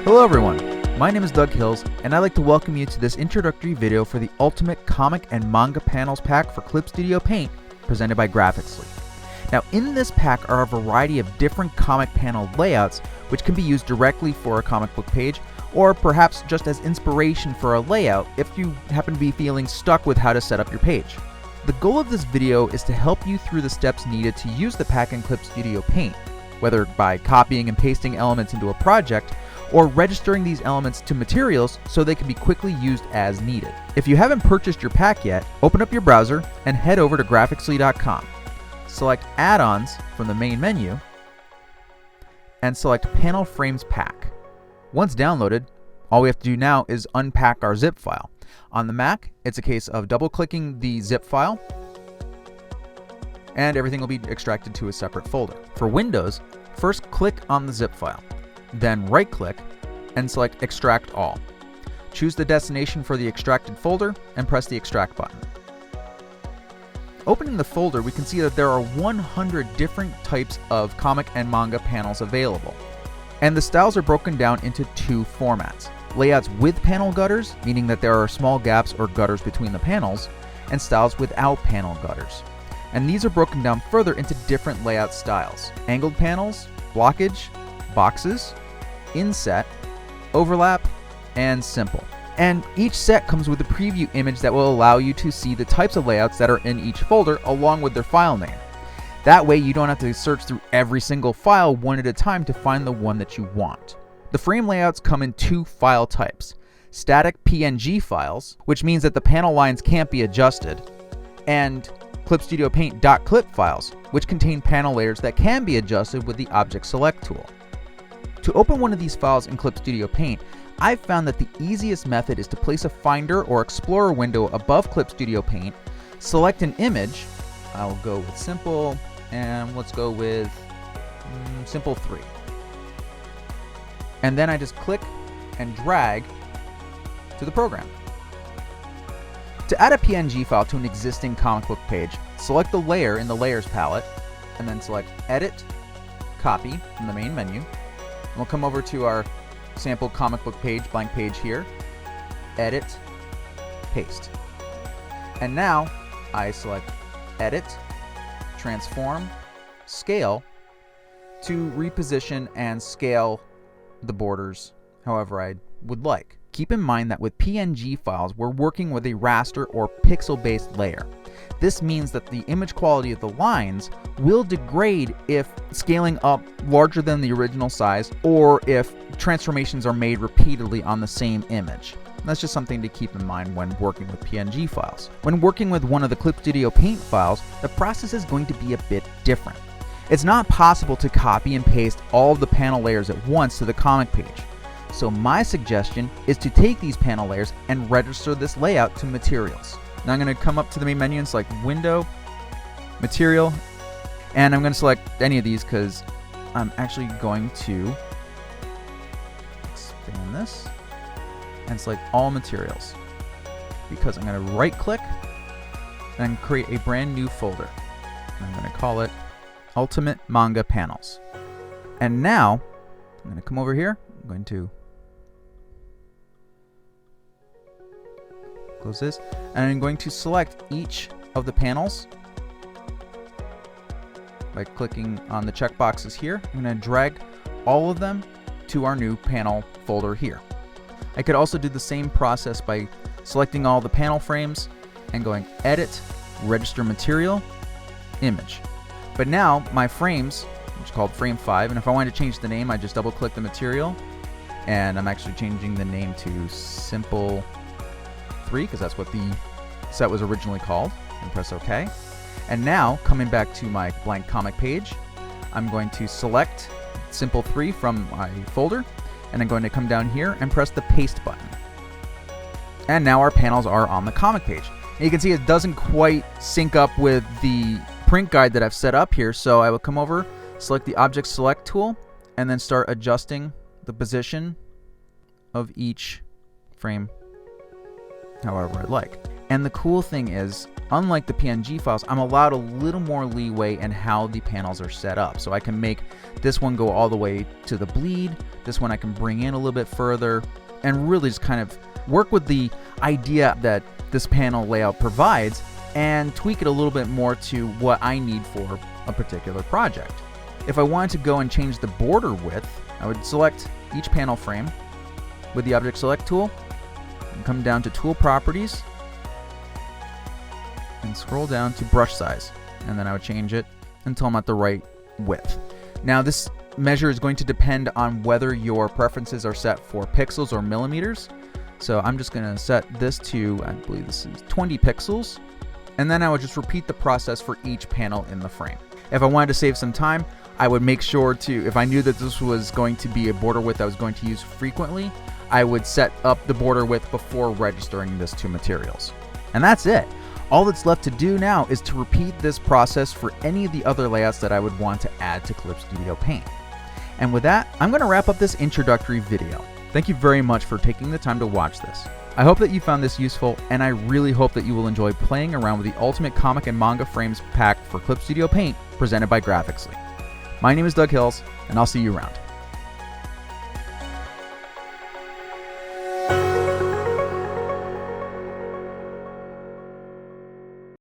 Hello everyone, my name is Doug Hills, and I'd like to welcome you to this introductory video for the Ultimate Comic and Manga Panels Pack for Clip Studio Paint, presented by Graphicsly. Now in this pack are a variety of different comic panel layouts which can be used directly for a comic book page, or perhaps just as inspiration for a layout if you happen to be feeling stuck with how to set up your page. The goal of this video is to help you through the steps needed to use the pack in Clip Studio Paint, whether by copying and pasting elements into a project, or registering these elements to materials so they can be quickly used as needed. If you haven't purchased your pack yet, open up your browser and head over to graphicsly.com. Select Add-ons from the main menu and select Panel Frames Pack. Once downloaded, all we have to do now is unpack our zip file. On the Mac, it's a case of double-clicking the zip file and everything will be extracted to a separate folder. For Windows, first click on the zip file. Then right-click and select Extract All. Choose the destination for the extracted folder and press the Extract button. Opening the folder, we can see that there are 100 different types of comic and manga panels available. And the styles are broken down into two formats. Layouts with panel gutters, meaning that there are small gaps or gutters between the panels, and styles without panel gutters. And these are broken down further into different layout styles. Angled panels, blockage, boxes, inset, overlap, and simple. And each set comes with a preview image that will allow you to see the types of layouts that are in each folder along with their file name. That way you don't have to search through every single file one at a time to find the one that you want. The frame layouts come in two file types: static PNG files, which means that the panel lines can't be adjusted, and Clip Studio Paint .clip files, which contain panel layers that can be adjusted with the Object Select tool. To open one of these files in Clip Studio Paint, I've found that the easiest method is to place a Finder or Explorer window above Clip Studio Paint, select an image. I'll go with Simple, and let's go with Simple 3. And then I just click and drag to the program. To add a PNG file to an existing comic book page, select the layer in the Layers palette, and then select Edit, Copy from the main menu. We'll come over to our sample comic book page, blank page here, Edit, Paste. And now I select Edit, Transform, Scale to reposition and scale the borders however I would like. Keep in mind that with PNG files, we're working with a raster or pixel-based layer. This means that the image quality of the lines will degrade if scaling up larger than the original size or if transformations are made repeatedly on the same image. That's just something to keep in mind when working with PNG files. When working with one of the Clip Studio Paint files, the process is going to be a bit different. It's not possible to copy and paste all of the panel layers at once to the comic page. So my suggestion is to take these panel layers and register this layout to materials. Now I'm going to come up to the main menu and select Window, Material, and I'm going to select any of these because I'm actually going to expand this and select All Materials, because I'm going to right click and create a brand new folder. And I'm going to call it Ultimate Manga Panels. And now I'm going to come over here. I'm going to close this, and I'm going to select each of the panels by clicking on the checkboxes here. I'm going to drag all of them to our new panel folder here. I could also do the same process by selecting all the panel frames and going Edit, Register Material, Image. But now my frames, which is called Frame 5, and if I wanted to change the name, I just double click the material, and I'm actually changing the name to Simple 3 because that's what the set was originally called, and press OK. And now, coming back to my blank comic page, I'm going to select Simple 3 from my folder, and I'm going to come down here and press the Paste button. And now our panels are on the comic page. And you can see it doesn't quite sync up with the print guide that I've set up here, so I will come over, select the Object Select tool, and then start adjusting the position of each frame however I'd like. And the cool thing is, unlike the PNG files, I'm allowed a little more leeway in how the panels are set up. So I can make this one go all the way to the bleed, this one I can bring in a little bit further, and really just kind of work with the idea that this panel layout provides and tweak it a little bit more to what I need for a particular project. If I wanted to go and change the border width, I would select each panel frame with the Object Select tool, and come down to Tool Properties, and scroll down to Brush Size, and then I would change it until I'm at the right width. Now this measure is going to depend on whether your preferences are set for pixels or millimeters. So I'm just going to set this to, I believe this is 20 pixels, and then I would just repeat the process for each panel in the frame. If I wanted to save some time, I would make sure to, if I knew that this was going to be a border width I was going to use frequently, I would set up the border width before registering this to materials. And that's it. All that's left to do now is to repeat this process for any of the other layouts that I would want to add to Clip Studio Paint. And with that, I'm going to wrap up this introductory video. Thank you very much for taking the time to watch this. I hope that you found this useful, and I really hope that you will enjoy playing around with the Ultimate Comic and Manga Frames pack for Clip Studio Paint presented by Graphicsly. My name is Doug Hills, and I'll see you around.